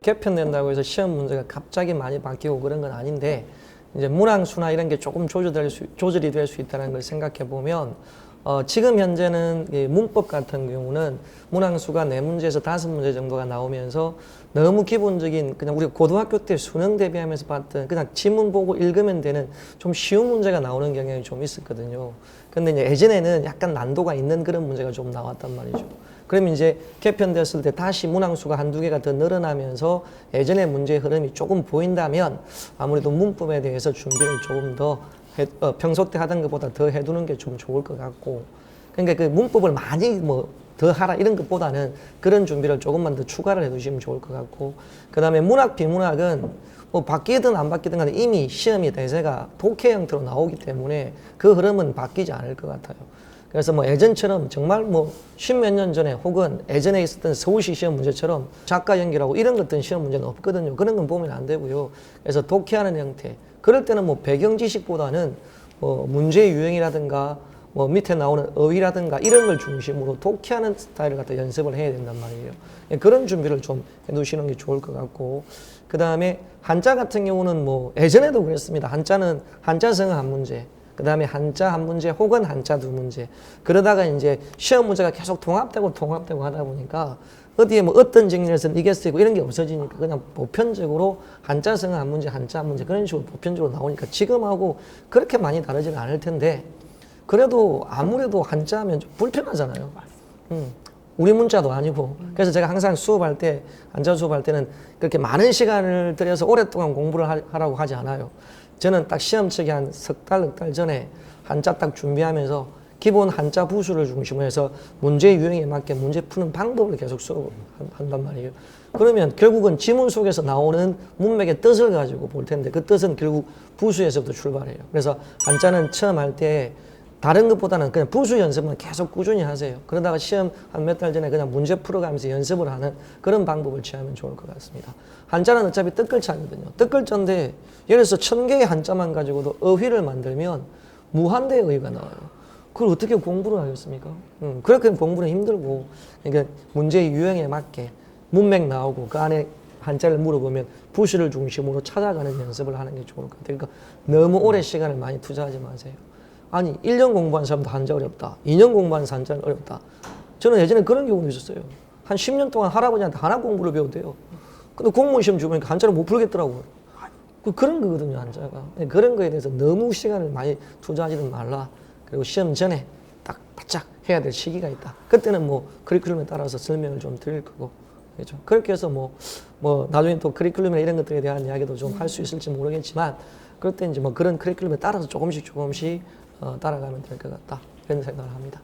개편된다고 해서 시험 문제가 갑자기 많이 바뀌고 그런 건 아닌데, 이제 문항수나 이런 게 조금 조절이 될 수 있다는 걸 생각해 보면, 지금 현재는 이 문법 같은 경우는 문항수가 4문제에서 5문제 정도가 나오면서 너무 기본적인, 그냥 우리가 고등학교 때 수능 대비하면서 봤던 그냥 지문 보고 읽으면 되는 좀 쉬운 문제가 나오는 경향이 좀 있었거든요. 근데 이제 예전에는 약간 난도가 있는 그런 문제가 좀 나왔단 말이죠. 그러면 이제 개편됐을 때 다시 문항수가 한두 개가 더 늘어나면서 예전의 문제의 흐름이 조금 보인다면 아무래도 문법에 대해서 준비를 조금 더 평소 때 하던 것보다 더 해두는 게 좀 좋을 것 같고, 그러니까 그 문법을 많이 뭐 더 하라 이런 것보다는 그런 준비를 조금만 더 추가를 해두시면 좋을 것 같고, 그 다음에 문학, 비문학은 뭐 바뀌든 안 바뀌든 간에 이미 시험이 대세가 독해 형태로 나오기 때문에 그 흐름은 바뀌지 않을 것 같아요. 그래서 뭐 예전처럼 정말 뭐 십몇 년 전에 혹은 예전에 있었던 서울시 시험 문제처럼 작가 연기라고 이런 것들은 시험 문제는 없거든요. 그런 건 보면 안 되고요. 그래서 독해하는 형태. 그럴 때는 뭐 배경 지식보다는 뭐 문제 유형이라든가 뭐 밑에 나오는 어휘라든가 이런 걸 중심으로 독해하는 스타일을 갖다 연습을 해야 된단 말이에요. 그런 준비를 좀 해두시는 게 좋을 것 같고, 그 다음에 한자 같은 경우는 뭐 예전에도 그랬습니다. 한자는 한자성어 한 문제, 그 다음에 한자 한 문제 혹은 한자 두 문제. 그러다가 이제 시험 문제가 계속 통합되고 하다 보니까 어디에 뭐 어떤 직렬에서는 이게 쓰이고 이런 게 없어지니까 그냥 보편적으로 한자성어 한 문제, 한자 한 문제 그런 식으로 보편적으로 나오니까 지금하고 그렇게 많이 다르지는 않을 텐데, 그래도 아무래도 한자 하면 좀 불편하잖아요. 우리 문자도 아니고. 그래서 제가 항상 수업할 때, 한자 수업할 때는 그렇게 많은 시간을 들여서 오랫동안 공부를 하라고 하지 않아요. 저는 딱 시험 치기 한 석 달, 넉 달 전에 한자 딱 준비하면서 기본 한자 부수를 중심으로 해서 문제 유형에 맞게 문제 푸는 방법을 계속 수업한단 말이에요. 그러면 결국은 지문 속에서 나오는 문맥의 뜻을 가지고 볼 텐데 그 뜻은 결국 부수에서부터 출발해요. 그래서 한자는 처음 할 때 다른 것보다는 그냥 부수 연습만 계속 꾸준히 하세요. 그러다가 시험 한 몇 달 전에 그냥 문제 풀어가면서 연습을 하는 그런 방법을 취하면 좋을 것 같습니다. 한자는 어차피 뜻글자거든요. 뜻글자인데 예를 들어서 1000개의 한자만 가지고도 어휘를 만들면 무한대의 어휘가 나와요. 그걸 어떻게 공부를 하겠습니까? 그렇게 공부는 힘들고, 그러니까 문제의 유형에 맞게 문맥 나오고 그 안에 한자를 물어보면 부수를 중심으로 찾아가는 연습을 하는 게 좋을 것 같아요. 그러니까 너무 오래 시간을 많이 투자하지 마세요. 아니 1년 공부한 사람도 한자 어렵다, 2년 공부한 한자는 어렵다. 저는 예전에 그런 경우도 있었어요. 한 10년 동안 할아버지한테 한화 공부를 배웠대요. 근데 공무원 시험 주보니까 한자를 못 풀겠더라고요. 그런 거거든요, 한자가. 그런 거에 대해서 너무 시간을 많이 투자하지는 말라. 그리고 시험 전에 딱 바짝 해야 될 시기가 있다. 그때는 뭐 커리큘럼에 따라서 설명을 좀 드릴 거고, 그렇죠. 그렇게 해서 뭐 나중에 또 커리큘럼이나 이런 것들에 대한 이야기도 좀 할 수 있을지 모르겠지만, 그럴 때 이제 뭐 그런 커리큘럼에 따라서 조금씩 따라가면 될 것 같다, 이런 생각을 합니다.